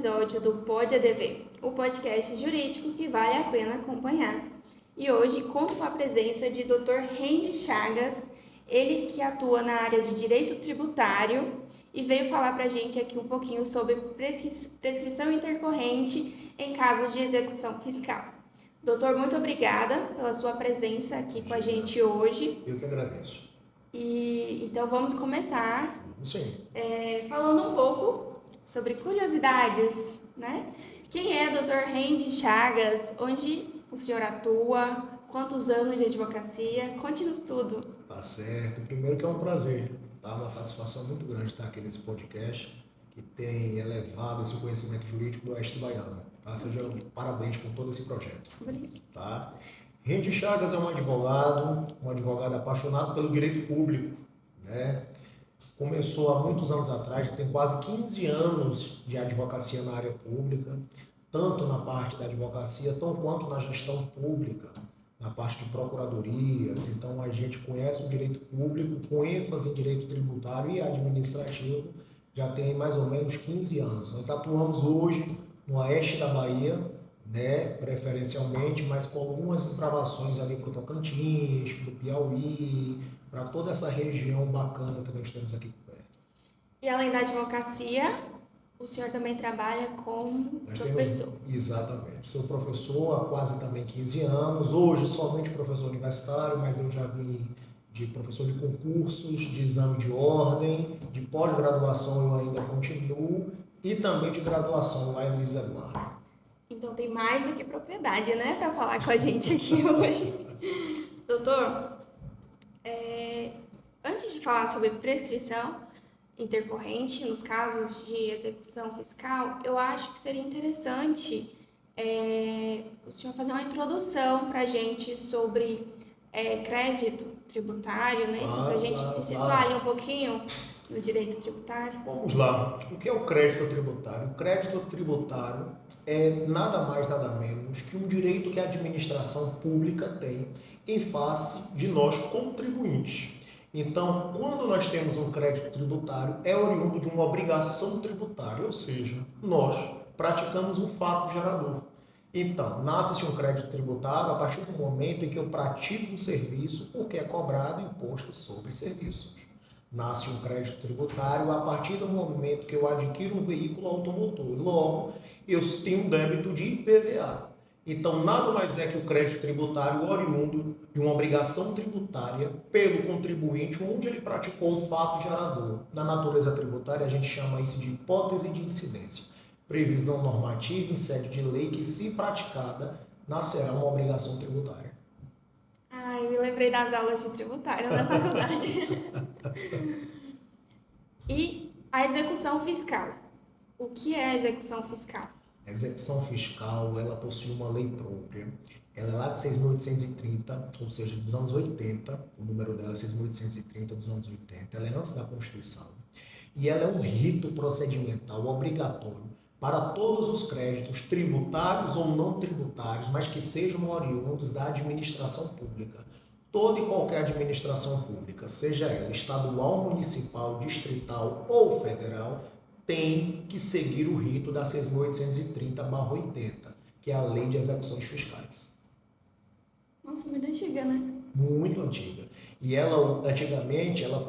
episódio do Pode ADV, o podcast jurídico que vale a pena acompanhar. E hoje conto com a presença de Dr. Rendy Chagas, ele que atua na área de direito tributário e veio falar para a gente aqui um pouquinho sobre prescrição intercorrente em casos de execução fiscal. Doutor, muito obrigada pela sua presença aqui com a gente hoje. Eu que agradeço. Então vamos começar Sim. falando um pouco sobre curiosidades, né? Quem é Dr. Rendy Chagas? Onde o senhor atua? Quantos anos de advocacia? Conte-nos tudo. Tá certo. Primeiro que é um prazer, tá? Uma satisfação muito grande estar aqui nesse podcast que tem elevado esse conhecimento jurídico do Oeste Baiano, tá? Seja parabéns por todo esse projeto. Obrigada. Tá? Rendy Chagas é um advogado apaixonado pelo direito público, né? Começou há muitos anos atrás, já tem quase 15 anos de advocacia na área pública, tanto na parte da advocacia, tão quanto na gestão pública, na parte de procuradorias. Então a gente conhece o direito público com ênfase em direito tributário e administrativo, já tem mais ou menos 15 anos. Nós atuamos hoje no oeste da Bahia, né, preferencialmente, mas com algumas desbravações ali para o Tocantins, para o Piauí, para toda essa região bacana que nós temos aqui por perto. E além da advocacia, o senhor também trabalha como professor? Exatamente. Sou professor há quase também 15 anos, hoje somente professor universitário, mas eu já vim de professor de concursos, de exame de ordem, de pós-graduação eu ainda continuo, e também de graduação lá em Luiz Eduardo. Então tem mais do que propriedade, né, para falar com a gente aqui hoje. Doutor, antes de falar sobre prescrição intercorrente nos casos de execução fiscal, eu acho que seria interessante o senhor fazer uma introdução para a gente sobre crédito tributário, né? Para a gente se situar ali um pouquinho no direito tributário. Vamos lá. O que é o crédito tributário? O crédito tributário é nada mais, nada menos que um direito que a administração pública tem em face de nós contribuintes. Então, quando nós temos um crédito tributário, é oriundo de uma obrigação tributária, ou seja, nós praticamos um fato gerador. Então, nasce-se um crédito tributário a partir do momento em que eu pratico um serviço porque é cobrado imposto sobre serviços. Nasce um crédito tributário a partir do momento que eu adquiro um veículo automotor. Logo, eu tenho um débito de IPVA. Então, nada mais é que o crédito tributário oriundo de uma obrigação tributária pelo contribuinte, onde ele praticou um fato gerador. Na natureza tributária, a gente chama isso de hipótese de incidência. Previsão normativa em sede de lei que, se praticada, nascerá uma obrigação tributária. Eu me lembrei das aulas de tributário na faculdade. E a execução fiscal. O que é a execução fiscal? A execução fiscal, ela possui uma lei própria. Ela é lá de 6.830, ou seja, dos anos 80. O número dela é 6.830 dos anos 80. Ela é antes da Constituição. E ela é um rito procedimental obrigatório para todos os créditos tributários ou não tributários, mas que sejam oriundos da administração pública. Toda e qualquer administração pública, seja ela estadual, municipal, distrital ou federal, tem que seguir o rito da 6.830/80, que é a Lei de Execuções Fiscais. Nossa, muito antiga, né? Muito antiga. E ela, antigamente, ela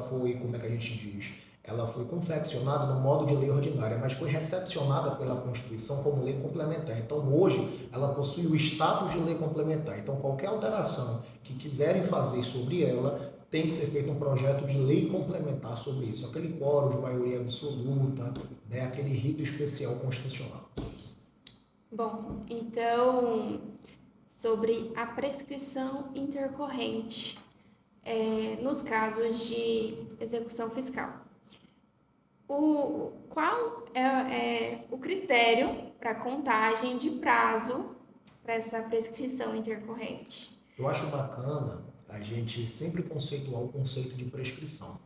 foi, como é que a gente diz? Ela foi confeccionada no modo de lei ordinária, mas foi recepcionada pela Constituição como lei complementar. Então, hoje, ela possui o status de lei complementar. Então, qualquer alteração que quiserem fazer sobre ela, tem que ser feito um projeto de lei complementar sobre isso. Aquele quórum de maioria absoluta, né? Aquele rito especial constitucional. Bom, então, sobre a prescrição intercorrente nos casos de execução fiscal. Qual é o critério para contagem de prazo para essa prescrição intercorrente? Eu acho bacana a gente sempre conceituar o conceito de prescrição.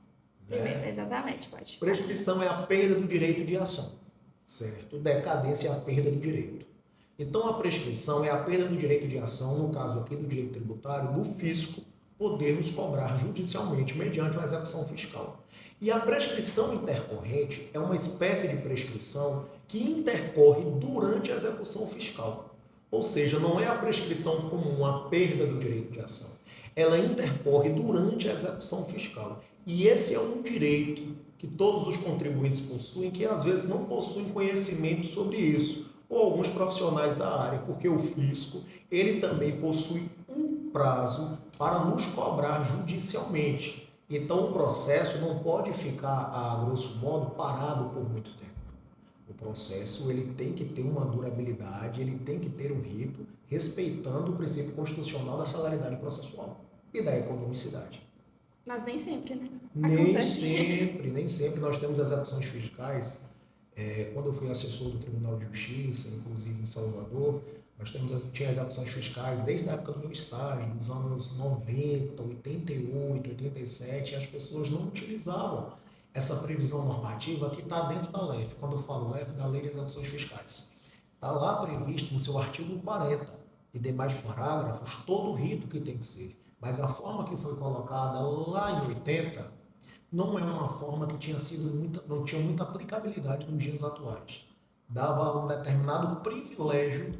Né? Exatamente, pode. Prescrição é a perda do direito de ação, certo? Decadência é a perda do direito. Então, a prescrição é a perda do direito de ação, no caso aqui do direito tributário, do fisco, poder nos cobrar judicialmente mediante uma execução fiscal. E a prescrição intercorrente é uma espécie de prescrição que intercorre durante a execução fiscal. Ou seja, não é a prescrição comum, a perda do direito de ação. Ela intercorre durante a execução fiscal. E esse é um direito que todos os contribuintes possuem, que às vezes não possuem conhecimento sobre isso, ou alguns profissionais da área, porque o fisco, ele também possui um prazo para nos cobrar judicialmente. Então o processo não pode ficar, a grosso modo, parado por muito tempo. O processo ele tem que ter uma durabilidade, ele tem que ter um rito, respeitando o princípio constitucional da celeridade processual e da economicidade. Mas nem sempre, né? Nem sempre nós temos execuções fiscais. Quando eu fui assessor do Tribunal de Justiça, inclusive em Salvador, tinha execuções fiscais desde a época do meu estágio, dos anos 90, 88, 87, e as pessoas não utilizavam essa previsão normativa que está dentro da LEF. Quando eu falo LEF, da Lei de Execuções Fiscais. Está lá previsto no seu artigo 40 e demais parágrafos todo o rito que tem que ser. Mas a forma que foi colocada lá em 80 não é uma forma que não tinha muita aplicabilidade nos dias atuais. Dava um determinado privilégio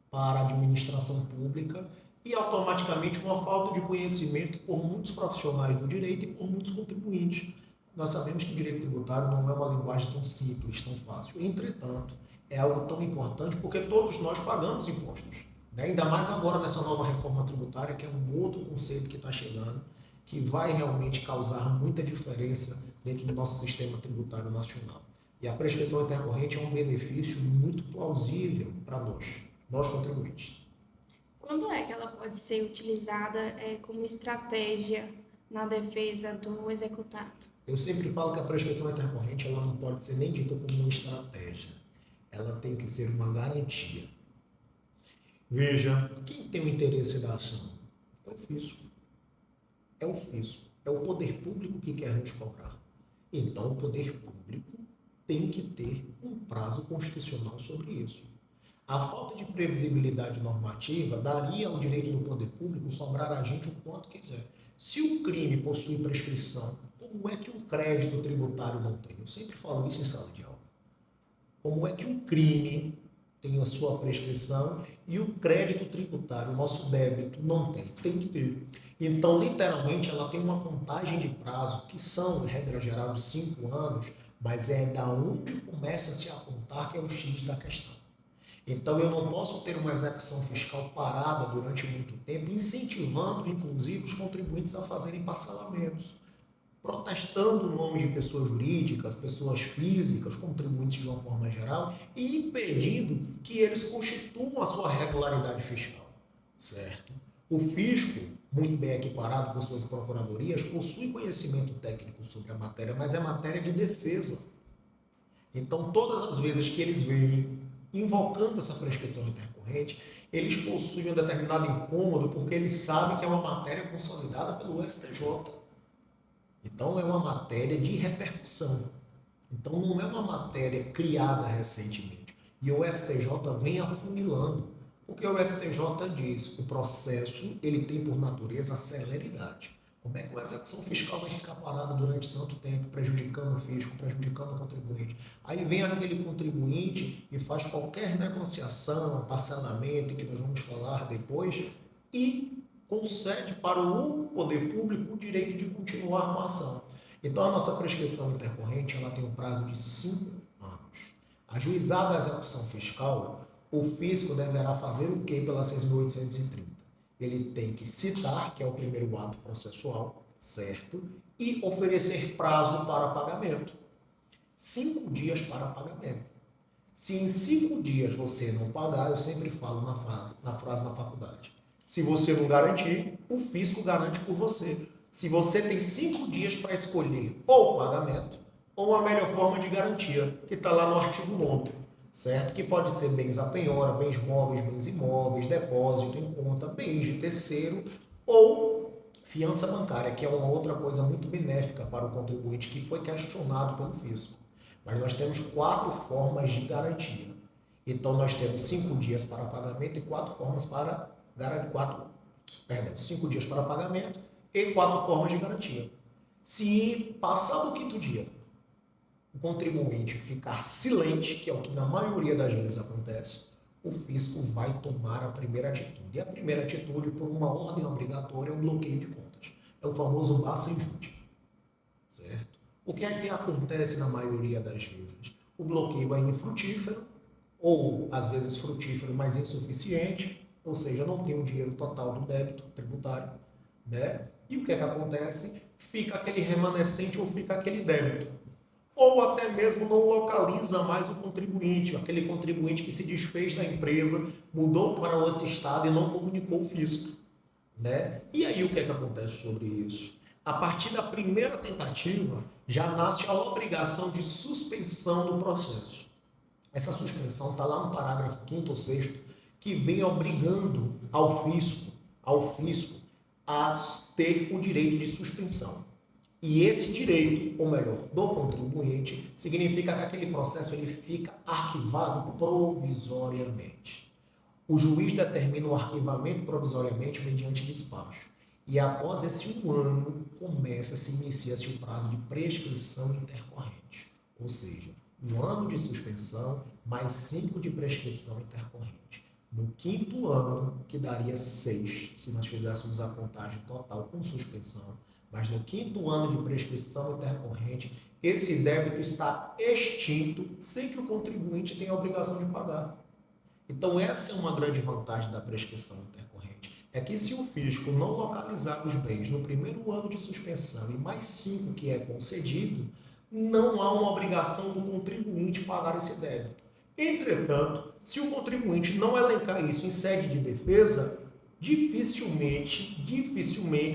para a administração pública e automaticamente uma falta de conhecimento por muitos profissionais do direito e por muitos contribuintes. Nós sabemos que o direito tributário não é uma linguagem tão simples, tão fácil. Entretanto, é algo tão importante porque todos nós pagamos impostos. Ainda mais agora nessa nova reforma tributária, que é um outro conceito que está chegando, que vai realmente causar muita diferença dentro do nosso sistema tributário nacional. E a prescrição intercorrente é um benefício muito plausível para nós contribuintes. Quando é que ela pode ser utilizada como estratégia na defesa do executado? Eu sempre falo que a prescrição intercorrente ela não pode ser nem dita como uma estratégia. Ela tem que ser uma garantia. Veja, quem tem o interesse da ação? É o fisco. É o fisco. É o poder público que quer nos cobrar. Então, o poder público tem que ter um prazo constitucional sobre isso. A falta de previsibilidade normativa daria ao direito do poder público cobrar a gente o quanto quiser. Se o crime possui prescrição, como é que um crédito tributário não tem? Eu sempre falo isso em sala de aula. Como é que um crime tem a sua prescrição e o crédito tributário, o nosso débito, não tem? Tem que ter. Então, literalmente, ela tem uma contagem de prazo, que são, regra geral, de 5 anos, mas é da onde começa-se a contar que é o X da questão. Então, eu não posso ter uma execução fiscal parada durante muito tempo, incentivando, inclusive, os contribuintes a fazerem parcelamentos, protestando o nome de pessoas jurídicas, pessoas físicas, contribuintes de uma forma geral, e impedindo que eles constituam a sua regularidade fiscal, certo? O fisco, muito bem equiparado com suas procuradorias, possui conhecimento técnico sobre a matéria, mas é matéria de defesa. Então, todas as vezes que eles vêm invocando essa prescrição intercorrente, eles possuem um determinado incômodo porque eles sabem que é uma matéria consolidada pelo STJ. Então, é uma matéria de repercussão. Então, não é uma matéria criada recentemente. E o STJ vem afunilando, porque o STJ diz que o processo ele tem por natureza a celeridade. Como é que a execução fiscal vai ficar parada durante tanto tempo, prejudicando o fisco, prejudicando o contribuinte? Aí vem aquele contribuinte e faz qualquer negociação, parcelamento, que nós vamos falar depois, e concede para o poder público o direito de continuar com a ação. Então, a nossa prescrição intercorrente ela tem um prazo de 5 anos. Ajuizada a execução fiscal, o fisco deverá fazer o que pela 6.830? Ele tem que citar, que é o primeiro ato processual, certo? E oferecer prazo para pagamento. 5 dias para pagamento. Se em 5 dias você não pagar, eu sempre falo na frase da faculdade. Se você não garantir, o fisco garante por você. Se você tem 5 dias para escolher ou o pagamento, ou a melhor forma de garantia, que está lá no artigo 9º, certo? Que pode ser bens à penhora, bens móveis, bens imóveis, depósito em conta, bens de terceiro ou fiança bancária, que é uma outra coisa muito benéfica para o contribuinte que foi questionado pelo fisco. Mas nós temos 4 formas de garantia. Então, nós temos 5 dias para pagamento e 4 formas para garantir. 5 dias para pagamento e 4 formas de garantia. Se passar do 5º dia, o contribuinte ficar silente, que é o que na maioria das vezes acontece, o fisco vai tomar a primeira atitude. E a primeira atitude, por uma ordem obrigatória, é o bloqueio de contas. É o famoso basta e jude. Certo? O que é que acontece na maioria das vezes? O bloqueio é infrutífero, ou às vezes frutífero, mas insuficiente, ou seja, não tem o dinheiro total do débito tributário, né? E o que é que acontece? Fica aquele remanescente ou fica aquele débito. Ou até mesmo não localiza mais o contribuinte, aquele contribuinte que se desfez da empresa, mudou para outro estado e não comunicou o fisco, né? E aí o que é que acontece sobre isso? A partir da primeira tentativa, já nasce a obrigação de suspensão do processo. Essa suspensão está lá no parágrafo 5º ou 6º, que vem obrigando ao fisco a ter o direito de suspensão. E esse direito, ou melhor, do contribuinte, significa que aquele processo ele fica arquivado provisoriamente. O juiz determina o arquivamento provisoriamente mediante despacho. E após esse 1 ano, inicia-se o prazo de prescrição intercorrente. Ou seja, 1 ano de suspensão mais 5 de prescrição intercorrente. No 5º ano, que daria 6, se nós fizéssemos a contagem total com suspensão, mas no 5º ano de prescrição intercorrente, esse débito está extinto sem que o contribuinte tenha a obrigação de pagar. Então, essa é uma grande vantagem da prescrição intercorrente. É que se o fisco não localizar os bens no 1º ano de suspensão e mais 5 que é concedido, não há uma obrigação do contribuinte pagar esse débito. Entretanto, se o contribuinte não elencar isso em sede de defesa, dificilmente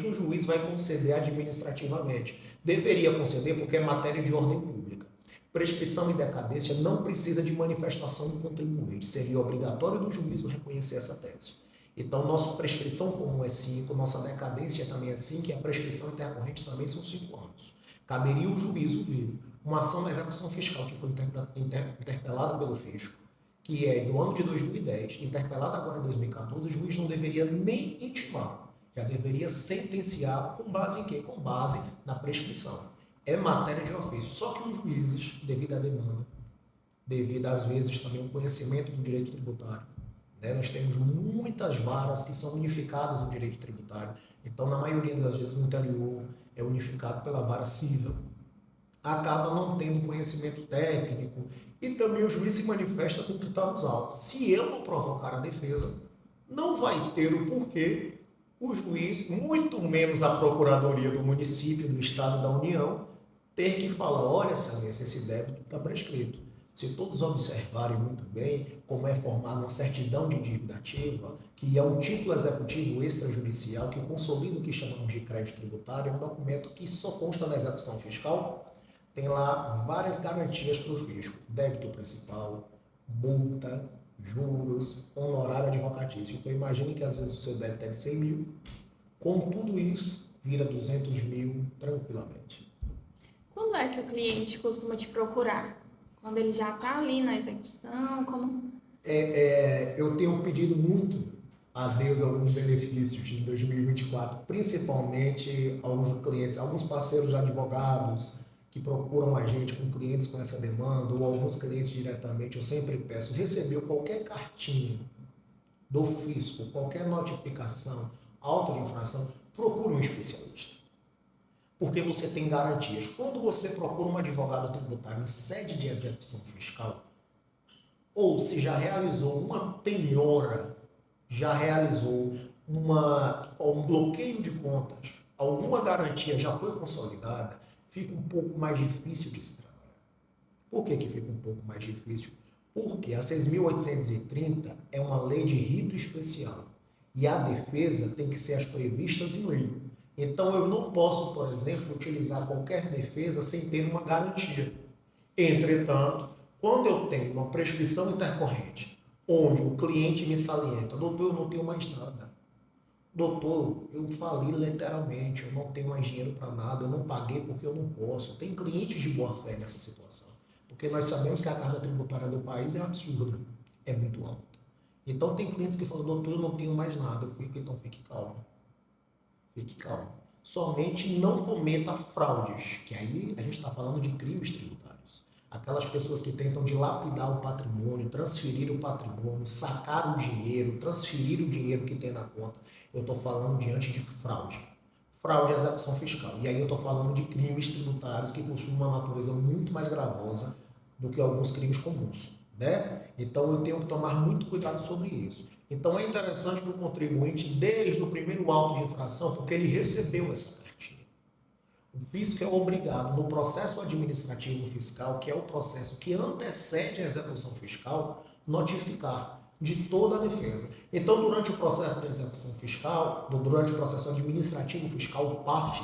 o juiz vai conceder administrativamente. Deveria conceder porque é matéria de ordem pública. Prescrição e decadência não precisa de manifestação do contribuinte. Seria obrigatório do juízo reconhecer essa tese. Então, nossa prescrição comum é 5, nossa decadência também é 5 e a prescrição intercorrente também são 5 anos. Caberia o juízo vir uma ação na execução fiscal que foi interpelada pelo fisco, que é do ano de 2010, interpelada agora em 2014, o juiz não deveria nem intimar, já deveria sentenciar com base em quê? Com base na prescrição. É matéria de ofício, só que os juízes, devido à demanda, devido às vezes também ao conhecimento do direito tributário, né? Nós temos muitas varas que são unificadas no direito tributário, então na maioria das vezes no interior é unificado pela vara civil, acaba não tendo conhecimento técnico e também o juiz se manifesta com critérios altos. Se eu não provocar a defesa, não vai ter o porquê o juiz, muito menos a procuradoria do município, do estado, da União, ter que falar, olha, excelência, esse débito está prescrito. Se todos observarem muito bem como é formada uma certidão de dívida ativa, que é um título executivo extrajudicial que consolida o que chamamos de crédito tributário, é um documento que só consta na execução fiscal, tem lá várias garantias para o fisco, débito principal, multa, juros, honorário advocatício. Então imagine que às vezes o seu débito é de 100 mil, com tudo isso vira 200 mil tranquilamente. Quando é que o cliente costuma te procurar? Quando ele já está ali na execução? Como? Eu tenho pedido muito a Deus alguns benefícios em 2024, principalmente alguns clientes, alguns parceiros advogados que procuram a gente com clientes com essa demanda, ou alguns clientes diretamente. Eu sempre peço, recebeu qualquer cartinha do fisco, qualquer notificação, auto de infração, procure um especialista. Porque você tem garantias. Quando você procura um advogado tributário em sede de execução fiscal, ou se já realizou uma penhora, já realizou um bloqueio de contas, alguma garantia já foi consolidada, fica um pouco mais difícil de se trabalhar. Por que fica um pouco mais difícil? Porque a 6.830 é uma lei de rito especial e a defesa tem que ser as previstas em lei. Então eu não posso, por exemplo, utilizar qualquer defesa sem ter uma garantia. Entretanto, quando eu tenho uma prescrição intercorrente, onde o cliente me salienta, doutor, eu não tenho mais nada. Doutor, eu fali literalmente, eu não tenho mais dinheiro para nada, eu não paguei porque eu não posso. Tem clientes de boa fé nessa situação, porque nós sabemos que a carga tributária do país é absurda, é muito alta. Então tem clientes que falam, doutor, eu não tenho mais nada. Eu fico, então fique calmo. Fique calmo. somente não cometa fraudes, que aí a gente está falando de crimes tributários. Aquelas pessoas que tentam dilapidar o patrimônio, transferir o patrimônio, sacar o dinheiro, transferir o dinheiro que tem na conta. Eu estou falando diante de fraude. Fraude à execução fiscal. E aí eu estou falando de crimes tributários que possuem uma natureza muito mais gravosa do que alguns crimes comuns, né? Então eu tenho que tomar muito cuidado sobre isso. Então é interessante para o contribuinte, desde o primeiro auto de infração, porque ele recebeu essa cartinha. O fisco é obrigado, no processo administrativo fiscal, que é o processo que antecede a execução fiscal, notificar de toda a defesa. Então, durante o processo de execução fiscal, durante o processo administrativo fiscal, o PAF,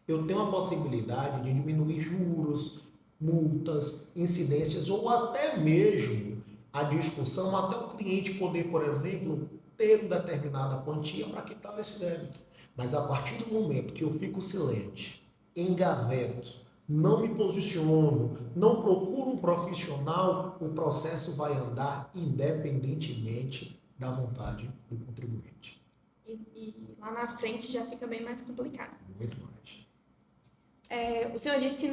eu tenho a possibilidade de diminuir juros, multas, incidências ou até mesmo a discussão, até o cliente poder, por exemplo, ter determinada quantia para quitar esse débito. Mas a partir do momento que eu fico silente, engaveto, não me posiciono, não procuro um profissional, o processo vai andar independentemente da vontade do contribuinte. E lá na frente já fica bem mais complicado. Muito mais. O senhor disse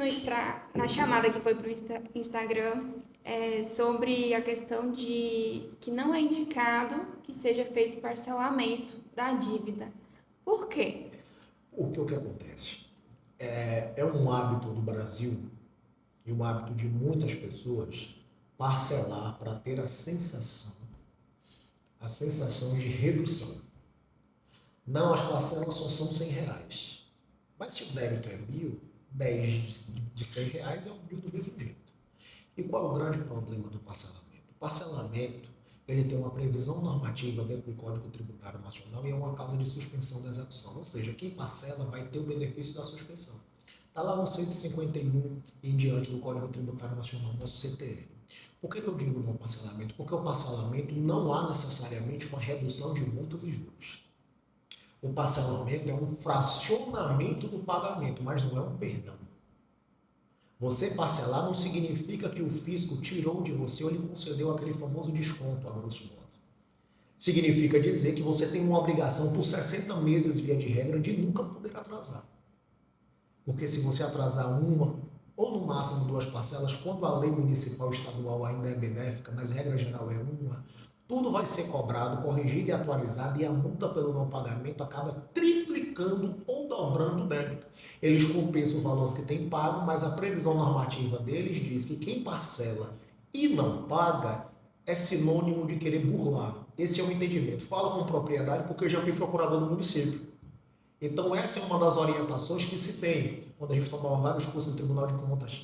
na chamada que foi para o Instagram sobre a questão de que não é indicado que seja feito parcelamento da dívida. Por quê? Porque o que acontece? É um hábito do Brasil e um hábito de muitas pessoas parcelar para ter a sensação de redução. Não, as parcelas só são R$100. Mas se o débito é 1.000, 10 de R$100 é o 1.000 do mesmo jeito. E qual é o grande problema do parcelamento? O parcelamento, ele tem uma previsão normativa dentro do Código Tributário Nacional e é uma causa de suspensão da execução. Ou seja, quem parcela vai ter o benefício da suspensão. Está lá no 151 em diante do Código Tributário Nacional, nosso CTN. Por que eu digo no parcelamento? Porque o parcelamento não há necessariamente uma redução de multas e juros. O parcelamento é um fracionamento do pagamento, mas não é um perdão. Você parcelar não significa que o fisco tirou de você ou lhe concedeu aquele famoso desconto, a grosso modo. Significa dizer que você tem uma obrigação por 60 meses, via de regra, de nunca poder atrasar. Porque se você atrasar uma ou no máximo 2 parcelas, quando a lei municipal estadual ainda é benéfica, mas a regra geral é uma, tudo vai ser cobrado, corrigido e atualizado e a multa pelo não pagamento acaba triplicando ou dobrando o débito. Eles compensam o valor que tem pago, mas a previsão normativa deles diz que quem parcela e não paga é sinônimo de querer burlar. Esse é o entendimento. Falo com propriedade porque eu já fui procurador do município. Então essa é uma das orientações que se tem quando a gente tomava vários cursos no Tribunal de Contas.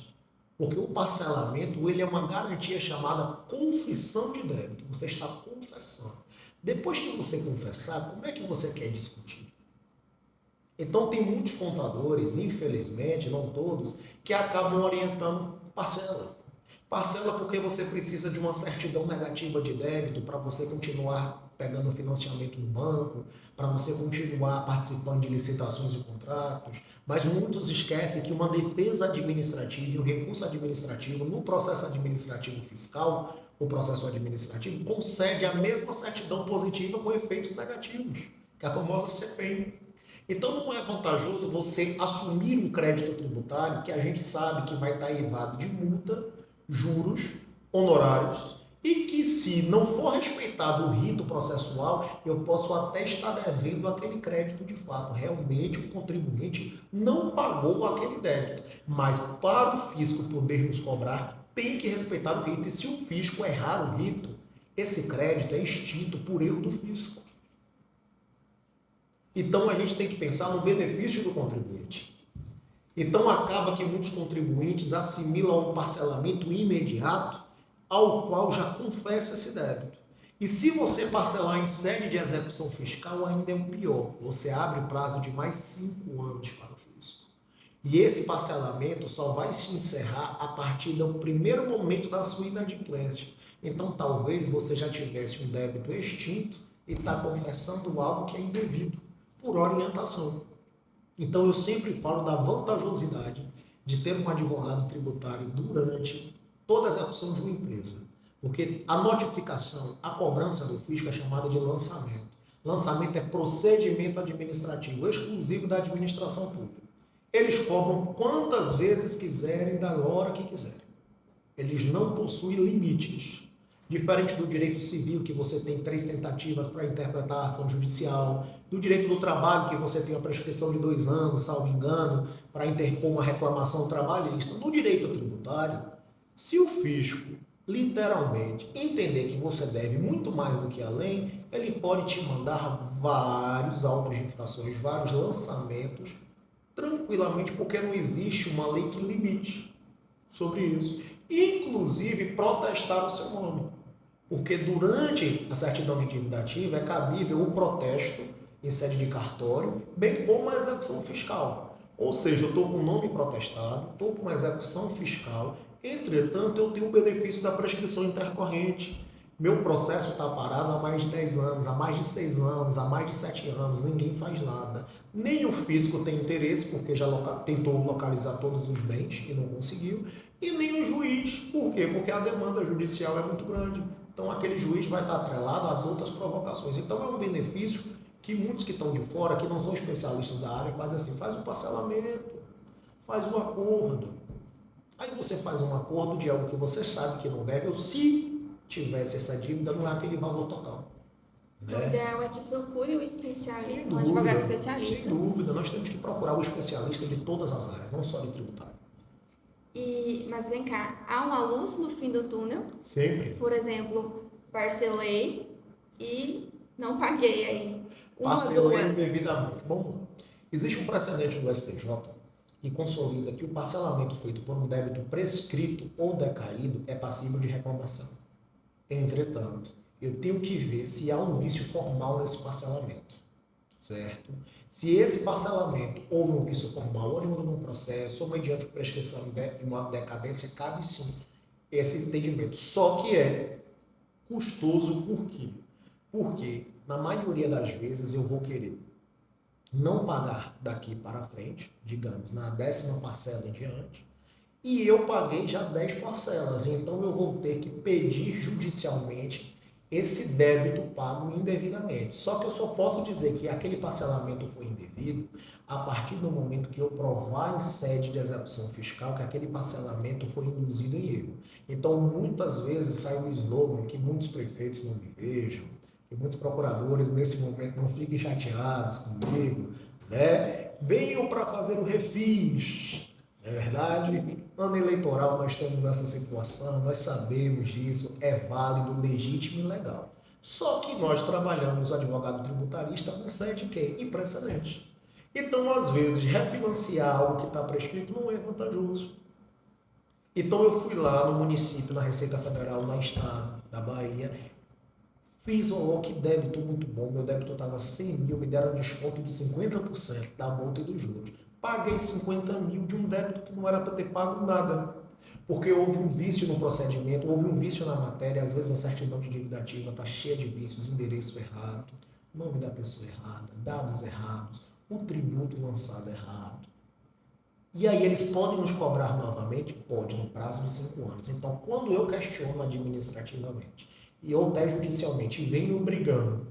Porque o parcelamento, ele é uma garantia chamada confissão de débito. Você está confessando. Depois que você confessar, como é que você quer discutir? Então tem muitos contadores, infelizmente, não todos, que acabam orientando parcela. Parcela porque você precisa de uma certidão negativa de débito para você continuar pegando financiamento no banco, para você continuar participando de licitações e contratos, mas muitos esquecem que uma defesa administrativa e um recurso administrativo no processo administrativo fiscal, o processo administrativo concede a mesma certidão positiva com efeitos negativos, que é a famosa CPEM. Então não é vantajoso você assumir um crédito tributário que a gente sabe que vai estar eivado de multa, juros, honorários, e que se não for respeitado o rito processual, eu posso até estar devendo aquele crédito de fato. Realmente o contribuinte não pagou aquele débito, mas para o fisco poder nos cobrar, tem que respeitar o rito. E se o fisco errar o rito, esse crédito é extinto por erro do fisco. Então a gente tem que pensar no benefício do contribuinte. Então acaba que muitos contribuintes assimilam um parcelamento imediato ao qual já confessa esse débito. E se você parcelar em sede de execução fiscal, ainda é o pior. Você abre prazo de mais 5 anos para o fisco. E esse parcelamento só vai se encerrar a partir do primeiro momento da sua inadimplência. Então talvez você já tivesse um débito extinto e está confessando algo que é indevido, por orientação. Então eu sempre falo da vantajosidade de ter um advogado tributário durante toda a execução de uma empresa. Porque a notificação, a cobrança do fisco é chamada de lançamento. Lançamento é procedimento administrativo exclusivo da administração pública. Eles cobram quantas vezes quiserem, da hora que quiserem. Eles não possuem limites. Diferente do direito civil, que você tem 3 tentativas para interpretar a ação judicial, do direito do trabalho, que você tem a prescrição de 2 anos, salvo engano, para interpor uma reclamação trabalhista. No direito tributário, se o fisco literalmente entender que você deve muito mais do que além, ele pode te mandar vários autos de infrações, vários lançamentos, tranquilamente, porque não existe uma lei que limite sobre isso. Inclusive, protestar o seu nome. Porque durante a certidão de dívida ativa é cabível o protesto em sede de cartório, bem como a execução fiscal. Ou seja, eu estou com o nome protestado, estou com uma execução fiscal, entretanto, eu tenho o benefício da prescrição intercorrente. Meu processo está parado há mais de 10 anos, há mais de 6 anos, há mais de 7 anos, ninguém faz nada. Nem o fisco tem interesse, porque já tentou localizar todos os bens e não conseguiu, e nem o juiz. Por quê? Porque a demanda judicial é muito grande. Então, aquele juiz vai estar atrelado às outras provocações. Então, é um benefício que muitos que estão de fora, que não são especialistas da área, fazem assim, faz um parcelamento, faz um acordo. Aí você faz um acordo de algo que você sabe que não deve, ou se tivesse essa dívida, não é aquele valor total. Né? O ideal é que procure o especialista, um advogado especialista. Sem dúvida, nós temos que procurar o especialista de todas as áreas, não só de tributário. Mas vem cá, há uma luz no fim do túnel? Sempre. Por exemplo, parcelei e não paguei aí. Parcelei indevidamente. Vamos lá. Existe um precedente do STJ que consolida que o parcelamento feito por um débito prescrito ou decaído é passível de reclamação. Entretanto, eu tenho que ver se há um vício formal nesse parcelamento, certo? Se esse parcelamento houve um vício formal oriundo num processo ou mediante prescrição e uma decadência, cabe sim esse entendimento. Só que é custoso por quê? Porque, na maioria das vezes, eu vou querer não pagar daqui para frente, digamos, na 10ª parcela em diante, e eu paguei já 10 parcelas, então eu vou ter que pedir judicialmente esse débito pago indevidamente. Só que eu só posso dizer que aquele parcelamento foi indevido a partir do momento que eu provar em sede de execução fiscal que aquele parcelamento foi induzido em erro. Então, muitas vezes sai um slogan que muitos prefeitos não me vejam, que muitos procuradores nesse momento não fiquem chateados comigo, né? Venham para fazer o refis. Não é verdade? Ano eleitoral nós temos essa situação, nós sabemos disso, é válido, legítimo e legal. Só que nós trabalhamos o advogado tributarista com sede quem? Em precedente. Então, às vezes, refinanciar algo que está prescrito não é vantajoso. Então, eu fui lá no município, na Receita Federal, no estado da Bahia, fiz um débito muito bom, meu débito estava 100 mil, me deram um desconto de 50% da multa e dos juros. Paguei 50 mil de um débito que não era para ter pago nada. Porque houve um vício no procedimento, houve um vício na matéria, às vezes a certidão de dívida ativa está cheia de vícios, endereço errado, nome da pessoa errada, dados errados, o tributo lançado errado. E aí eles podem nos cobrar novamente? Pode, no prazo de 5 anos. Então, quando eu questiono administrativamente e ou até judicialmente venho brigando,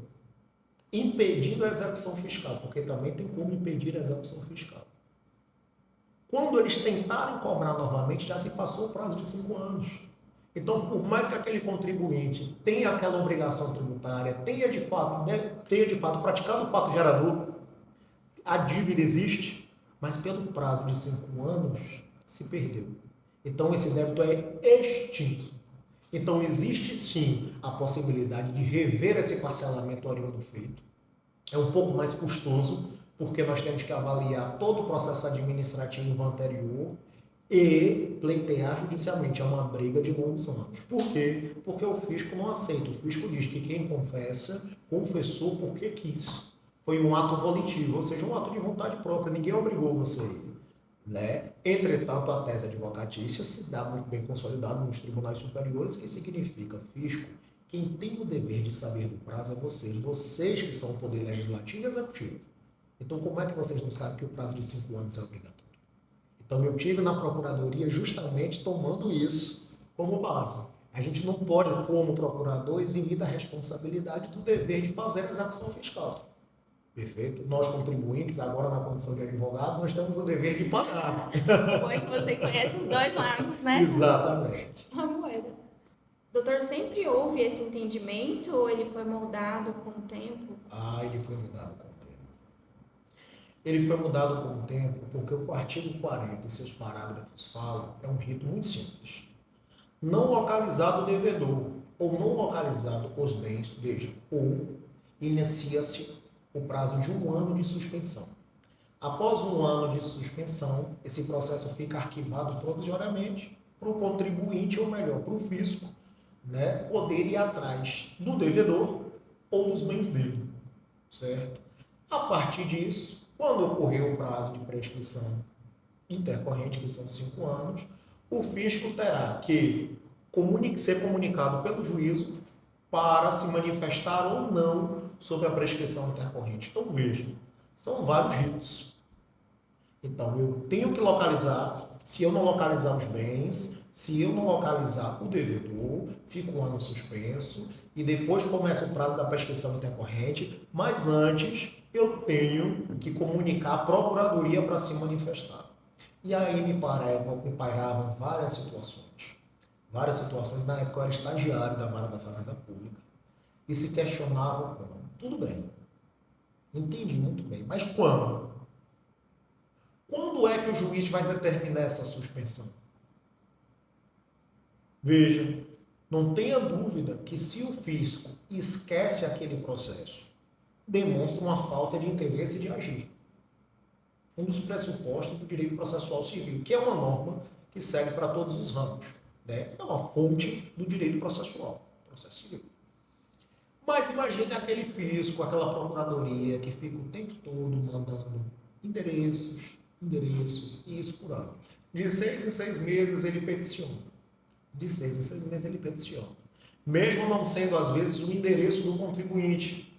impedindo a execução fiscal, porque também tem como impedir a execução fiscal. Quando eles tentarem cobrar novamente, já se passou o prazo de 5 anos. Então, por mais que aquele contribuinte tenha aquela obrigação tributária, tenha de fato praticado o fato gerador, a dívida existe, mas pelo prazo de 5 anos se perdeu. Então, esse débito é extinto. Então, existe sim a possibilidade de rever esse parcelamento oriundo feito. É um pouco mais custoso, porque nós temos que avaliar todo o processo administrativo anterior e pleitear judicialmente. É uma briga de longos anos. Por quê? Porque o fisco não aceita. O fisco diz que quem confessa, confessou porque quis. Foi um ato volitivo, ou seja, um ato de vontade própria. Ninguém obrigou você a ir. Né? Entretanto, a tese advocatícia se dá muito bem consolidada nos tribunais superiores, que significa fisco. Quem tem o dever de saber do prazo é vocês que são o poder legislativo e executivo. Então, como é que vocês não sabem que o prazo de 5 anos é obrigatório? Então, eu tive na procuradoria justamente tomando isso como base. A gente não pode, como procurador, eximir da responsabilidade do dever de fazer a execução fiscal. Perfeito? Nós, contribuintes, agora na condição de advogado, nós temos o dever de pagar. O bom é que você conhece os dois lados, né? Exatamente. A moeda. Doutor, sempre houve esse entendimento ou ele foi moldado com o tempo? Ele foi mudado com o tempo. Ele foi mudado com o tempo porque o artigo 40 e seus parágrafos falam, é um rito muito simples. Não localizado o devedor ou não localizado os bens, veja, ou inicia-se o prazo de 1 ano de suspensão. Após 1 ano de suspensão, esse processo fica arquivado provisoriamente para o contribuinte, ou melhor, para o fisco, né, poder ir atrás do devedor ou dos bens dele, certo? A partir disso, quando ocorrer o prazo de prescrição intercorrente, que são 5 anos, o fisco terá que ser comunicado pelo juízo para se manifestar ou não sobre a prescrição intercorrente. Então, veja, são vários ritos. Então, eu tenho que localizar, se eu não localizar os bens, se eu não localizar o devedor, fica 1 ano suspenso e depois começa o prazo da prescrição intercorrente, mas antes eu tenho que comunicar a procuradoria para se manifestar. E aí me pairavam várias situações. Várias situações, na época eu era estagiário da Vara da Fazenda Pública e se questionavam como. Tudo bem, entendi muito bem, mas quando? Quando é que o juiz vai determinar essa suspensão? Veja, não tenha dúvida que se o fisco esquece aquele processo, demonstra uma falta de interesse de agir. Um dos pressupostos do direito processual civil, que é uma norma que serve para todos os ramos, né? É uma fonte do direito processual, processo civil. Mas imagine aquele fisco, aquela procuradoria que fica o tempo todo mandando endereços, e isso por ano. De 6 em 6 meses ele peticiona. De 6 em 6 meses ele peticiona. Mesmo não sendo, às vezes, o endereço do contribuinte.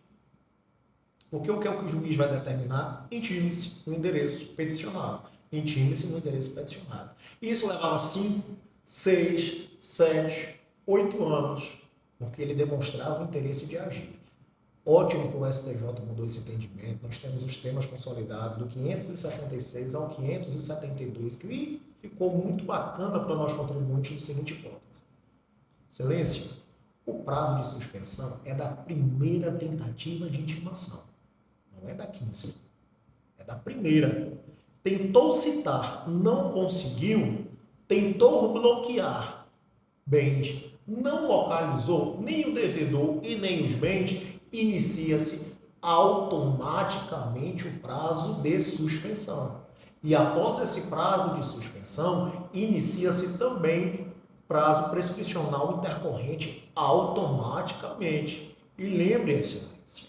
Porque o que é o que o juiz vai determinar? Intime-se no endereço peticionado. Intime-se no endereço peticionado. E isso levava 5, 6, 7, 8 anos, porque ele demonstrava o interesse de agir. Ótimo que o STJ mudou esse entendimento. Nós temos os temas consolidados do 566 ao 572, que ficou muito bacana para nós contribuintes no seguinte hipótese. Excelência, o prazo de suspensão é da primeira tentativa de intimação. Não é da 15. É da primeira. Tentou citar, não conseguiu, tentou bloquear bens, não localizou nem o devedor e nem os bens, inicia-se automaticamente o prazo de suspensão. E após esse prazo de suspensão, inicia-se também prazo prescricional intercorrente automaticamente. E lembre, excelência,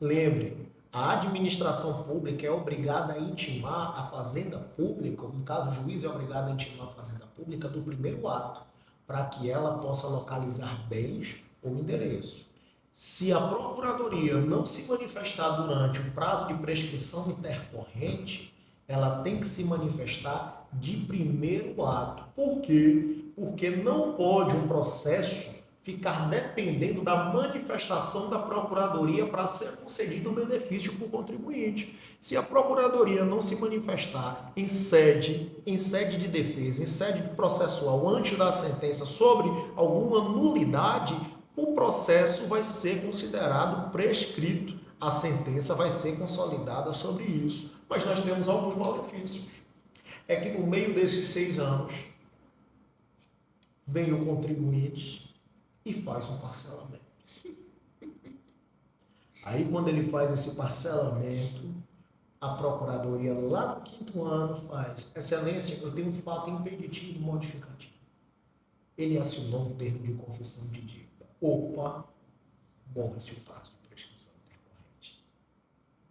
lembre, a administração pública é obrigada a intimar a fazenda pública, no caso o juiz é obrigado a intimar a fazenda pública do primeiro ato, para que ela possa localizar bens ou endereço. Se a procuradoria não se manifestar durante o prazo de prescrição intercorrente, ela tem que se manifestar de primeiro ato. Por quê? Porque não pode um processo ficar dependendo da manifestação da procuradoria para ser concedido um benefício para o contribuinte. Se a procuradoria não se manifestar em sede de defesa, em sede processual antes da sentença sobre alguma nulidade, o processo vai ser considerado prescrito. A sentença vai ser consolidada sobre isso. Mas nós temos alguns malefícios. É que no meio desses 6 anos, vem o contribuinte e faz um parcelamento. Aí, quando ele faz esse parcelamento, a procuradoria lá no 5º ano faz: excelência, eu tenho um fato impeditivo modificativo. Ele assinou um termo de confissão de dívida. Opa, morre-se o prazo de prescrição intercorrente.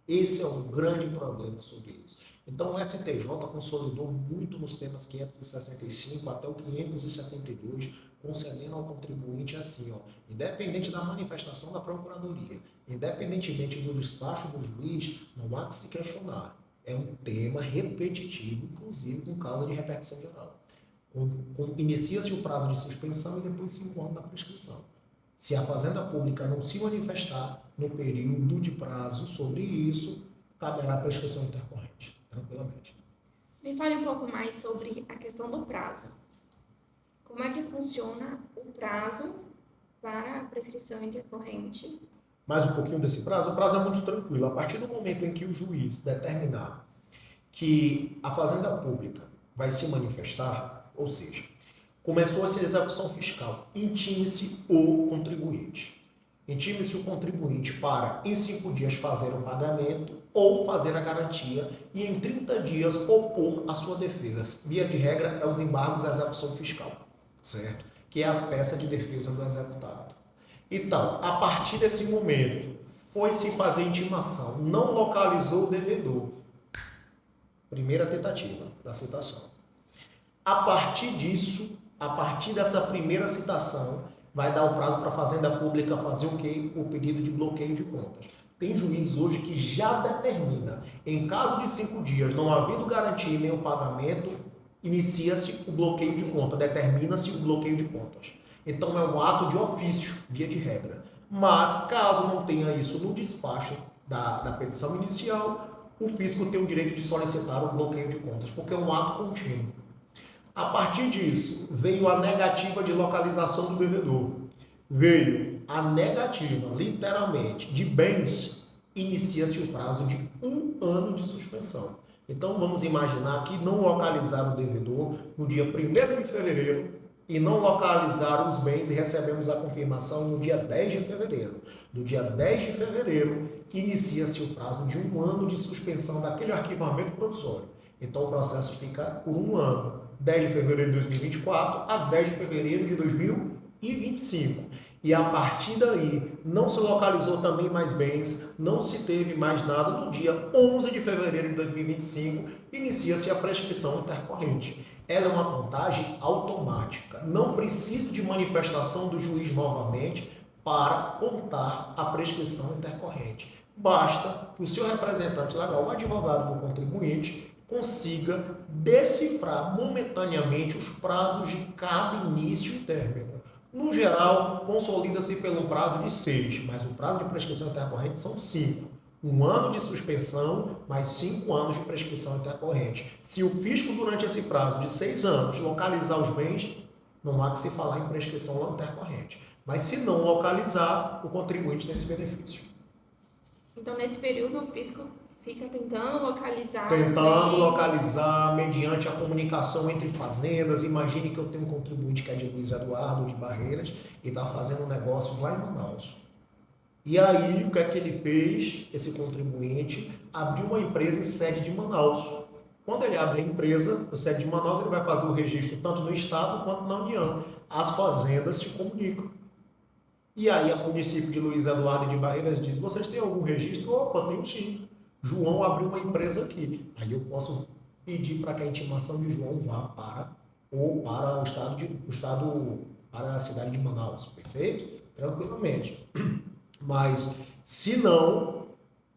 Esse é o grande problema sobre isso. Então, o STJ consolidou muito nos temas 565 até o 572, concedendo ao contribuinte assim, independente da manifestação da procuradoria, independentemente do despacho do juiz, não há que se questionar. É um tema repetitivo, inclusive com causa de repercussão geral. Inicia-se o prazo de suspensão e depois 5 anos da prescrição. Se a Fazenda Pública não se manifestar no período de prazo sobre isso, caberá a prescrição intercorrente, tranquilamente. Me fale um pouco mais sobre a questão do prazo. Como é que funciona o prazo para a prescrição intercorrente? Mais um pouquinho desse prazo. O prazo é muito tranquilo. A partir do momento em que o juiz determinar que a Fazenda Pública vai se manifestar, ou seja, começou-se a execução fiscal, intime-se o contribuinte. Intime-se o contribuinte para, em 5 dias, fazer o pagamento ou fazer a garantia e, em 30 dias, opor a sua defesa. Via de regra, é os embargos à execução fiscal, certo? Que é a peça de defesa do executado. Então, a partir desse momento, foi-se fazer intimação, não localizou o devedor. Primeira tentativa da citação. A partir disso, a partir dessa primeira citação, vai dar o prazo para a Fazenda Pública fazer o quê? O pedido de bloqueio de contas. Tem juiz hoje que já determina, em caso de 5 dias, não havendo garantia nem o pagamento, inicia-se o bloqueio de conta, determina-se o bloqueio de contas. Então é um ato de ofício, via de regra. Mas, caso não tenha isso no despacho da petição inicial, o fisco tem o direito de solicitar o bloqueio de contas, porque é um ato contínuo. A partir disso, veio a negativa de localização do devedor. Veio a negativa, literalmente, de bens, inicia-se o prazo de 1 ano de suspensão. Então, vamos imaginar que não localizar o devedor no dia 1º de fevereiro e não localizar os bens e recebemos a confirmação no dia 10 de fevereiro. No dia 10 de fevereiro, inicia-se o prazo de 1 ano de suspensão daquele arquivamento provisório. Então, o processo fica por 1 ano. 10 de fevereiro de 2024 a 10 de fevereiro de 2025. E a partir daí, não se localizou também mais bens, não se teve mais nada. No dia 11 de fevereiro de 2025, inicia-se a prescrição intercorrente. Ela é uma contagem automática. Não preciso de manifestação do juiz novamente para contar a prescrição intercorrente. Basta que o seu representante legal, o advogado do contribuinte, consiga decifrar momentaneamente os prazos de cada início e término. No geral, consolida-se pelo prazo de 6, mas o prazo de prescrição intercorrente são 5. 1 ano de suspensão, mais 5 anos de prescrição intercorrente. Se o fisco, durante esse prazo de 6 anos, localizar os bens, não há que se falar em prescrição intercorrente. Mas se não localizar, o contribuinte tem esse benefício. Então, nesse período, o fisco fica tentando localizar mediante a comunicação entre fazendas. Imagine que eu tenho um contribuinte que é de Luiz Eduardo de Barreiras e está fazendo negócios lá em Manaus. E aí, o que é que ele fez? Esse contribuinte abriu uma empresa em sede de Manaus. Quando ele abre a empresa, a sede de Manaus, ele vai fazer o registro tanto no Estado quanto na União. As fazendas se comunicam. E aí, o município de Luiz Eduardo de Barreiras diz: vocês têm algum registro? Opa, tenho sim. João abriu uma empresa aqui. Aí eu posso pedir para que a intimação de João vá para para a cidade de Manaus, perfeito? Tranquilamente. Mas se não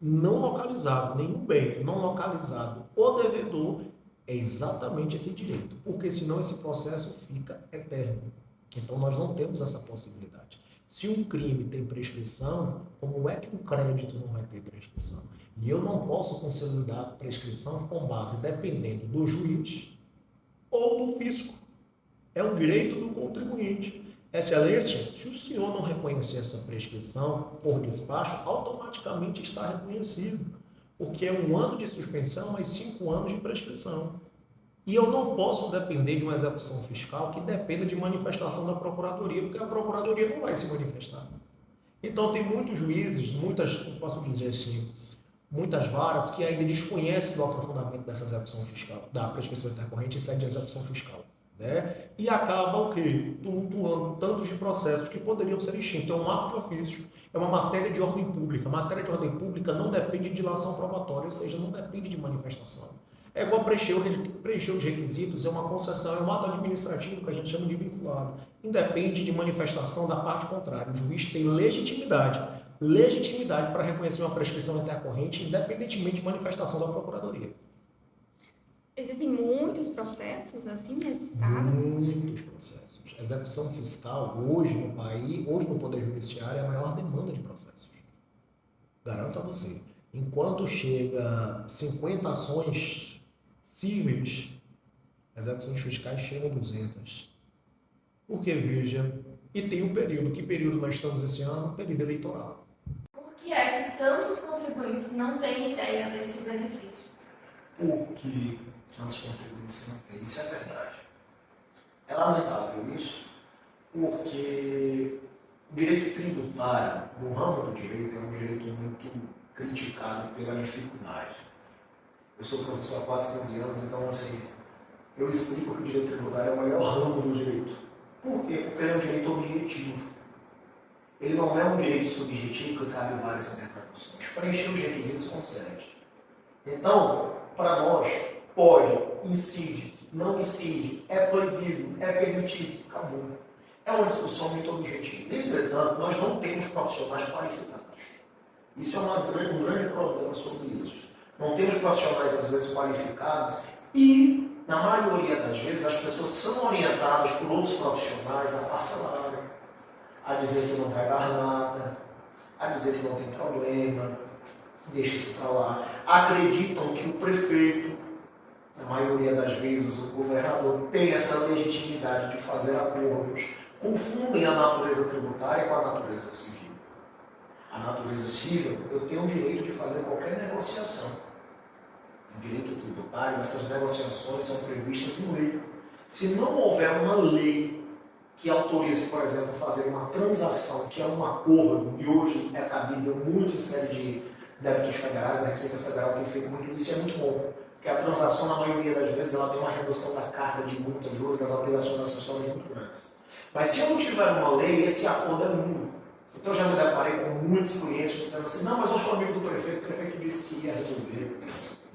localizado nenhum bem, não localizado o devedor, é exatamente esse direito, porque senão esse processo fica eterno. Então nós não temos essa possibilidade. Se um crime tem prescrição, como é que um crédito não vai ter prescrição? E eu não posso consolidar prescrição com base dependendo do juiz ou do fisco. É um direito do contribuinte. Excelência, se o senhor não reconhecer essa prescrição por despacho, automaticamente está reconhecido, porque é 1 ano de suspensão mais 5 anos de prescrição. E eu não posso depender de uma execução fiscal que dependa de manifestação da Procuradoria, porque a Procuradoria não vai se manifestar. Então, tem muitos juízes, posso dizer assim, muitas varas que ainda desconhecem do aprofundamento dessa execução fiscal, da prescrição intercorrente e sede de execução fiscal. Né? E acaba o quê? Tumultuando tantos de processos que poderiam ser extintos. É um ato de ofício, é uma matéria de ordem pública. A matéria de ordem pública não depende de dilação probatória, ou seja, não depende de manifestação. É igual preencher os requisitos, é uma concessão, é um ato administrativo que a gente chama de vinculado. Independe de manifestação da parte contrária. O juiz tem legitimidade para reconhecer uma prescrição intercorrente, independentemente de manifestação da Procuradoria. Existem muitos processos processos assim nesse estado? Muitos processos. A execução fiscal, hoje no país, hoje no Poder Judiciário, é a maior demanda de processos. Garanto a você. Enquanto chega 50 ações cíveis, execuções fiscais chegam a 200. Porque, veja, e tem um período. Que período nós estamos esse ano? Período eleitoral. Por que é que tantos contribuintes não têm ideia desse benefício? Porque tantos contribuintes não têm. Isso é verdade. É lamentável isso, porque o direito tributário, no ramo do direito, é um direito muito criticado pela dificuldade. Eu sou professor há quase 15 anos, então, assim, eu explico que o direito tributário é o melhor ramo do direito. Por quê? Porque ele é um direito objetivo. Ele não é um direito subjetivo que cabe várias interpretações. Preencher os requisitos consegue. Então, para nós, pode, incide, não incide, é proibido, é permitido, acabou. É uma discussão muito objetiva. Entretanto, nós não temos profissionais qualificados. Isso é um grande problema sobre isso. Não temos profissionais, às vezes, qualificados e, na maioria das vezes, as pessoas são orientadas por outros profissionais a parcelarem, a dizer que não vai dar nada, a dizer que não tem problema, deixa isso para lá. Acreditam que o prefeito, na maioria das vezes, o governador, tem essa legitimidade de fazer acordos, confundem a natureza tributária com a natureza civil. A natureza civil, eu tenho o direito de fazer qualquer negociação. O direito tributário, essas negociações são previstas em lei. Se não houver uma lei que autorize, por exemplo, fazer uma transação, que é um acordo, e hoje é cabível muito em série de débitos federais, a Receita Federal tem feito muito isso, e é muito bom. Porque a transação, na maioria das vezes, ela tem uma redução da carga de multa, de juros, das obrigações acessórias muito grandes. Mas se eu não tiver uma lei, esse acordo é nulo. Então eu já me deparei com muitos clientes dizendo assim, não, mas eu sou amigo do prefeito, o prefeito disse que ia resolver.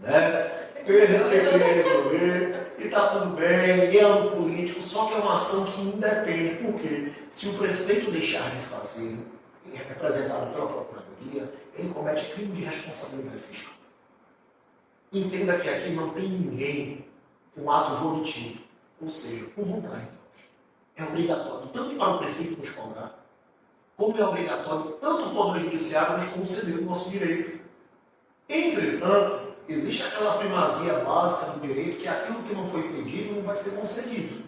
Né? Eu disse que ia resolver, e está tudo bem, e é um político, só que é uma ação que independe. Por quê? Se o prefeito deixar de fazer, representado pela Procuradoria, ele comete crime de responsabilidade fiscal. Entenda que aqui não tem ninguém com ato volitivo, ou seja, por vontade. É obrigatório tanto para o prefeito nos cobrar, como é obrigatório tanto o Poder Judiciário nos conceder o nosso direito. Entretanto, existe aquela primazia básica do direito que aquilo que não foi pedido não vai ser concedido.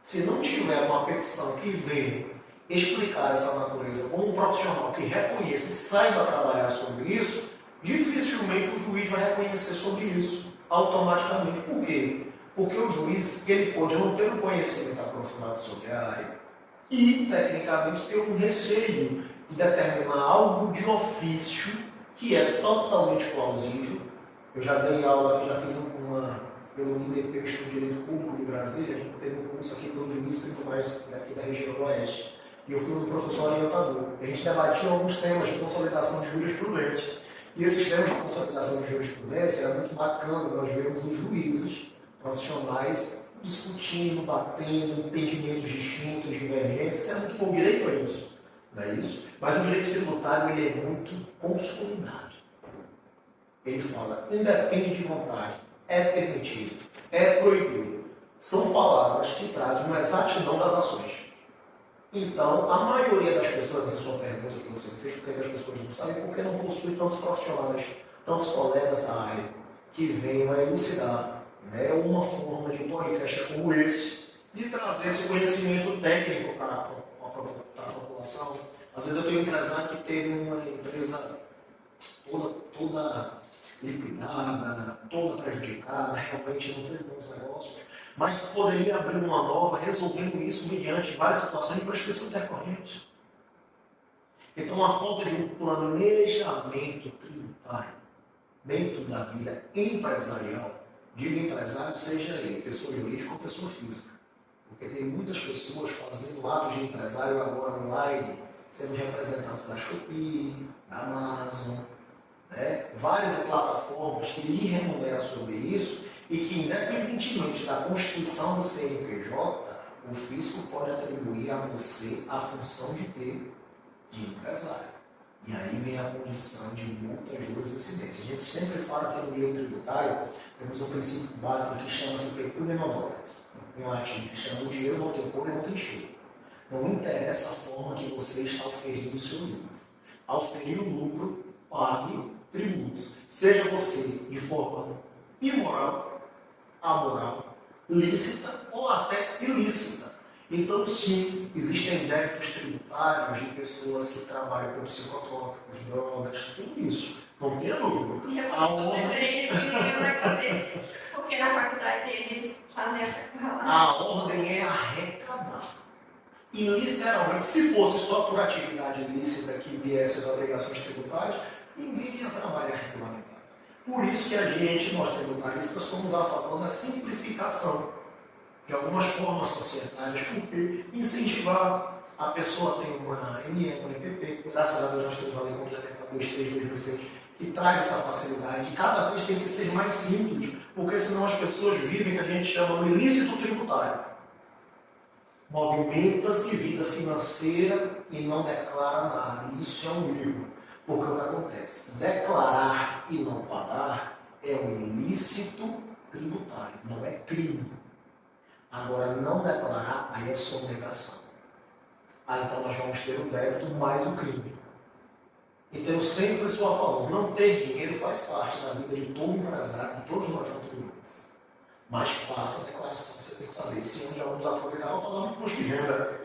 Se não tiver uma petição que venha explicar essa natureza com um profissional que reconheça e saiba trabalhar sobre isso, dificilmente o juiz vai reconhecer sobre isso automaticamente. Por quê? Porque o juiz ele pode não ter um conhecimento aprofundado sobre a área e, tecnicamente, ter um receio de determinar algo de ofício que é totalmente plausível. Eu já dei aula, já fiz pelo IDP, o Instituto de Direito Público de Brasília, a gente teve um curso aqui pelo juiz muito mais daqui da região do Oeste. E eu fui um professor orientador. A gente debatia alguns temas de consolidação de jurisprudência. E esses temas de consolidação de jurisprudência era muito bacana, nós vemos os juízes profissionais discutindo, batendo, entendimentos distintos, divergentes. Isso é muito bom, direito é isso, não é isso? Mas o direito tributário ele é muito consolidado. Ele fala, independe de vontade, é permitido, é proibido. São palavras que trazem uma exatidão das ações. Então, a maioria das pessoas, essa sua pergunta que você fez, por que as pessoas não sabem, porque não possui tantos profissionais, tantos colegas da área que venham a elucidar, né, uma forma de podcasts como esse, de trazer esse conhecimento técnico para a população. Às vezes eu tenho um empresário que teve uma empresa toda liquidada, toda prejudicada, realmente não fez bons negócios, mas poderia abrir uma nova, resolvendo isso mediante várias situações de prescrição intercorrente. Então, a falta de um planejamento tributário dentro da vida empresarial, digo empresário, seja ele pessoa jurídica ou pessoa física, porque tem muitas pessoas fazendo atos de empresário agora online, sendo representantes da Shopee, da Amazon, né? Várias plataformas que lhe remuneram sobre isso e que, independentemente da constituição do CNPJ, o fisco pode atribuir a você a função de empresário. E aí vem a condição de multas, juros e incidências. A gente sempre fala que no direito tributário temos um princípio básico que chama-se pecuniam non olet. Em latim, que chama o dinheiro não tem cor e não tem cheiro. Não interessa a forma que você está oferindo o seu lucro. Ao ferir o lucro, pague tributos. Seja você de forma imoral, amoral, lícita ou até ilícita. Então, sim, existem débitos tributários de pessoas que trabalham com psicotrópicos, drogas, tudo isso. Não tenha dúvida. Porque na faculdade eles fazem essa correlação. A ordem é arrecadar. E, literalmente, se fosse só por atividade ilícita que viesse as obrigações tributárias, ninguém ia trabalhar regulamentado. Por isso que a gente, nós tributaristas, estamos a favor da simplificação de algumas formas societárias, porque incentivar a pessoa tem uma ME, uma EPP, graças a Deus nós temos a lei complementar 23/2006, que traz essa facilidade, e cada vez tem que ser mais simples, porque senão as pessoas vivem o que a gente chama de ilícito tributário. Movimenta-se vida financeira e não declara nada. E isso é um erro. Porque o que acontece? Declarar e não pagar é um ilícito tributário, não é crime. Agora, não declarar, aí é sonegação. Aí então nós vamos ter o débito mais o crime. Então eu sempre sou a favor. Não ter dinheiro faz parte da vida de todo empresário, de todos nós contribuintes. Mas faça a declaração que você tem que fazer. Esse ano já vamos aproveitar para falar do imposto de renda.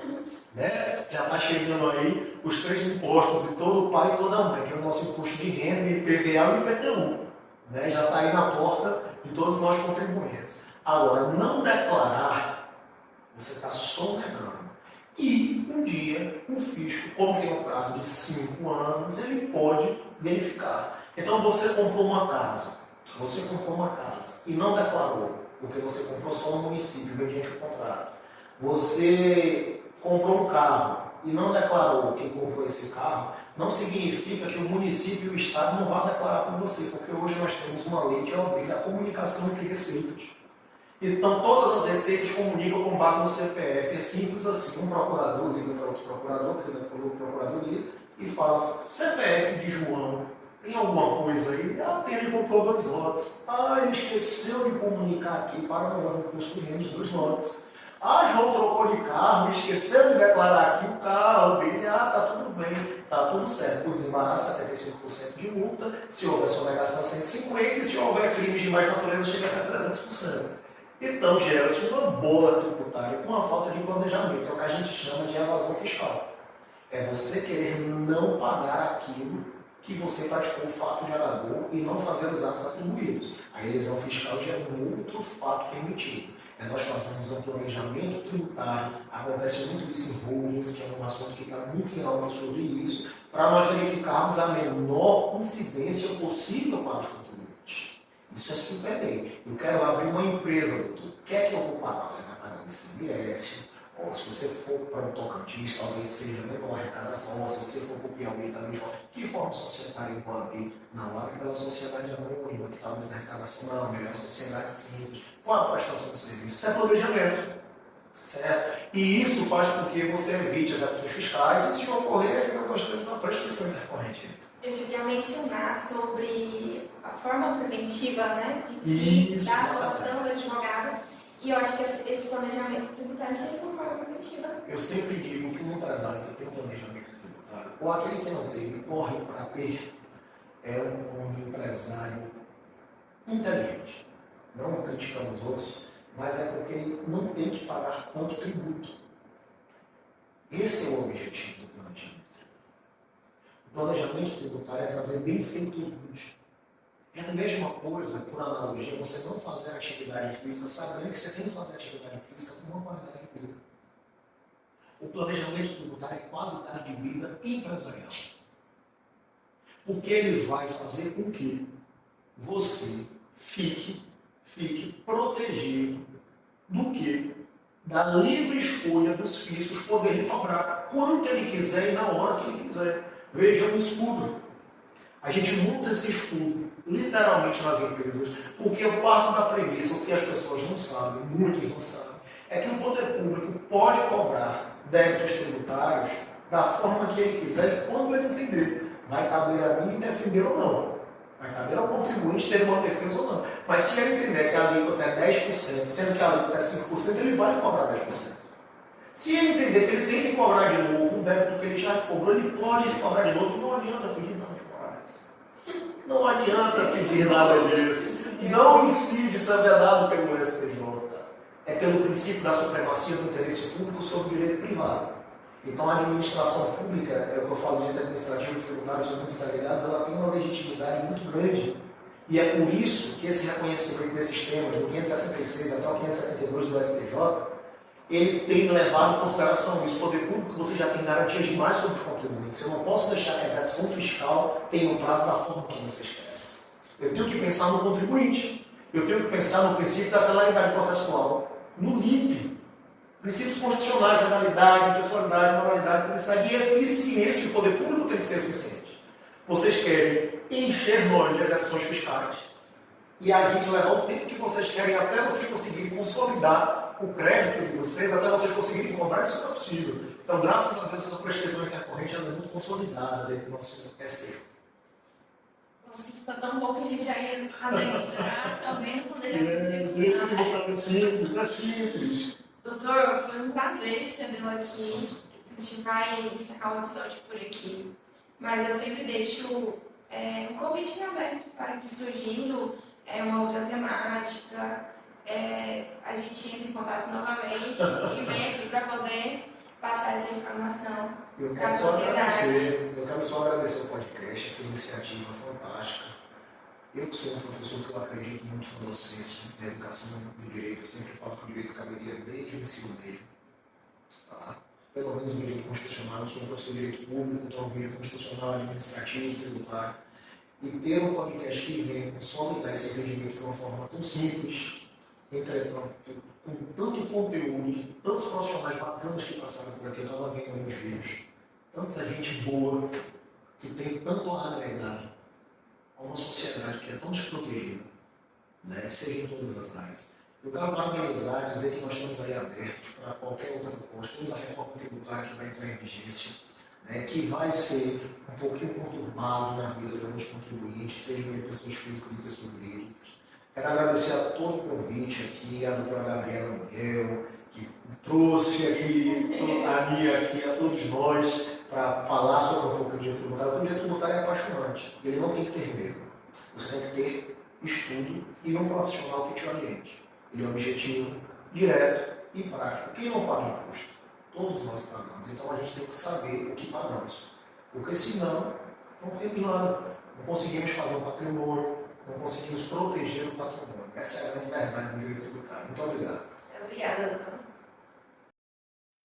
Né? Já está chegando aí os 3 impostos de todo pai e toda mãe, que é o nosso imposto de renda, IPVA e IPTU. Né? Já está aí na porta de todos nós contribuintes. Agora, não declarar, você está sonegando. E um dia o fisco, como tem um prazo de 5 anos, ele pode verificar. Então você comprou uma casa e não declarou, porque você comprou só no município, mediante o contrato. Você comprou um carro e não declarou quem comprou esse carro, não significa que o município e o Estado não vão declarar por você, porque hoje nós temos uma lei que obriga a comunicação entre receitas. Então, todas as receitas comunicam com base no CPF. É simples assim. Um procurador liga para outro procurador, que liga para o procuradoria, e fala: CPF de João, tem alguma coisa aí? Tem, ele comprou 2 lotes. Ele esqueceu de comunicar aqui para nós no imposto de renda os 2 lotes. João trocou de carro, esqueceu de declarar aqui o carro dele. Tá tudo bem, tá tudo certo. Por desembaraço, 75% de multa. Se houver sonegação, 150%. E se houver crimes de mais natureza, chega até 300%. Então, gera-se uma bola tributária com uma falta de planejamento. É o que a gente chama de evasão fiscal. É você querer não pagar aquilo que você praticou o fato gerador e não fazer os atos atribuídos. A elisão fiscal já é um outro fato permitido. Nós fazemos um planejamento tributário, acontece muito isso em holdings, que é um assunto que está muito em alta sobre isso, para nós verificarmos a menor incidência possível para os contribuintes. Isso é super bem. Eu quero abrir uma empresa, doutor. O que é que eu vou pagar? Você vai pagar ICMS. Ou se você for para o Tocantins, talvez seja menor arrecadação. Ou se você for para o Piauí, também. Que forma societária eu vou abrir? Não, abre pela sociedade anônima, que talvez a arrecadação não, melhor sociedade simples. Qual a prestação do serviço? Isso é planejamento. Certo? E isso faz com que você evite as execuções fiscais e, se ocorrer, nós temos a prescrição intercorrente. Eu cheguei a mencionar sobre a forma preventiva, né, da atuação do advogado, e eu acho que esse planejamento tributário seria uma forma preventiva. Eu sempre digo que um empresário que tem um planejamento tributário, ou aquele que não tem e corre para ter, é um empresário inteligente. Não criticamos os outros, mas é porque ele não tem que pagar tanto tributo. Esse é o objetivo do planejamento. O planejamento tributário é trazer benfeitoria. É a mesma coisa, por analogia, você não fazer atividade física, sabendo que você tem que fazer atividade física com uma qualidade de vida. O planejamento tributário é qualidade de vida empresarial. Porque ele vai fazer com que você fique protegido do que? Da livre escolha dos fiscos poderem cobrar quanto ele quiser e na hora que ele quiser. Veja o escudo. A gente monta esse escudo, literalmente, nas empresas, porque eu parto da premissa, o que as pessoas não sabem, muitos não sabem, é que o poder público pode cobrar débitos tributários da forma que ele quiser e quando ele entender. Vai caber a mim defender ou não. Vai caber ao contribuinte ter uma defesa ou não. Mas se ele entender que a alíquota é 10%, sendo que a alíquota é 5%, ele vai cobrar 10%. Se ele entender que ele tem que cobrar de novo um débito que ele já cobrou, ele pode cobrar de novo. Não adianta pedir danos morais. Não adianta pedir nada disso. Não incide ser vedado pelo STJ. É pelo princípio da supremacia do interesse público sobre o direito privado. Então, a administração pública, é o que eu falo de direito administrativo e tributário, são muito interligados, ela tem uma legitimidade muito grande. E é por isso que esse reconhecimento desses temas, do 566 até o 572 do STJ, ele tem levado em consideração isso. O poder público, você já tem garantias demais sobre os contribuintes. Eu não posso deixar que a execução fiscal tenha um prazo da forma que vocês querem. Eu tenho que pensar no contribuinte. Eu tenho que pensar no princípio da celeridade processual, no LIP. Princípios constitucionais, legalidade, pessoalidade, moralidade, publicidade e eficiência. O poder público tem que ser eficiente. Vocês querem encher nós de execuções fiscais e a gente levar o tempo que vocês querem até vocês conseguirem consolidar o crédito de vocês, até vocês conseguirem cobrar, isso não é possível. Então, graças a Deus, essa prescrição intercorrente é muito consolidada dentro do nosso STF. Nossa, isso está tão bom que a gente já ia adentrar também no poder É simples, é simples. Doutor, foi um prazer recebê-lo aqui. A gente vai encerrar o episódio por aqui. Mas eu sempre deixo um convite aberto para que, surgindo uma outra temática, a gente entre em contato novamente e venha aqui para poder passar essa informação para a sociedade. Eu quero só agradecer o podcast, essa iniciativa fantástica. Eu que sou um professor que eu acredito muito na docência, na educação do direito, eu sempre falo que o direito caberia desde o ensino mesmo. Tá? Pelo menos o direito constitucional, eu sou um professor de direito público, então o direito constitucional, administrativo, tributário. E ter um podcast que vem consolidar esse entendimento de uma forma tão simples, entretanto, com tanto conteúdo, de tantos profissionais bacanas que passaram por aqui, eu estava vendo alguns vídeos, tanta gente boa, que tem tanto a agregar a uma sociedade que é tão desprotegida, né, seja em todas as áreas. Eu quero parabenizar, dizer que nós estamos aí abertos para qualquer outra proposta. Temos a reforma tributária que vai entrar em vigência, né, que vai ser um pouquinho conturbado na vida de alguns contribuintes, sejam de pessoas físicas e pessoas jurídicas. Quero agradecer a todo o convite aqui, a doutora Gabriela Miguel, que trouxe aqui a minha aqui, a todos nós, para falar sobre um pouco de direito tributário. Porque o direito tributário é apaixonante, ele não tem que ter medo. Você tem que ter estudo e um profissional que te oriente. Ele é objetivo, direto e prático. Quem não paga imposto? Todos nós pagamos. Então a gente tem que saber o que pagamos. Porque senão, não temos nada. Não conseguimos fazer um patrimônio, não conseguimos proteger o patrimônio. Essa é a grande verdade do direito tributário. Muito obrigado. Obrigada, doutor.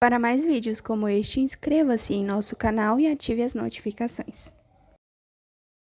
Para mais vídeos como este, inscreva-se em nosso canal e ative as notificações.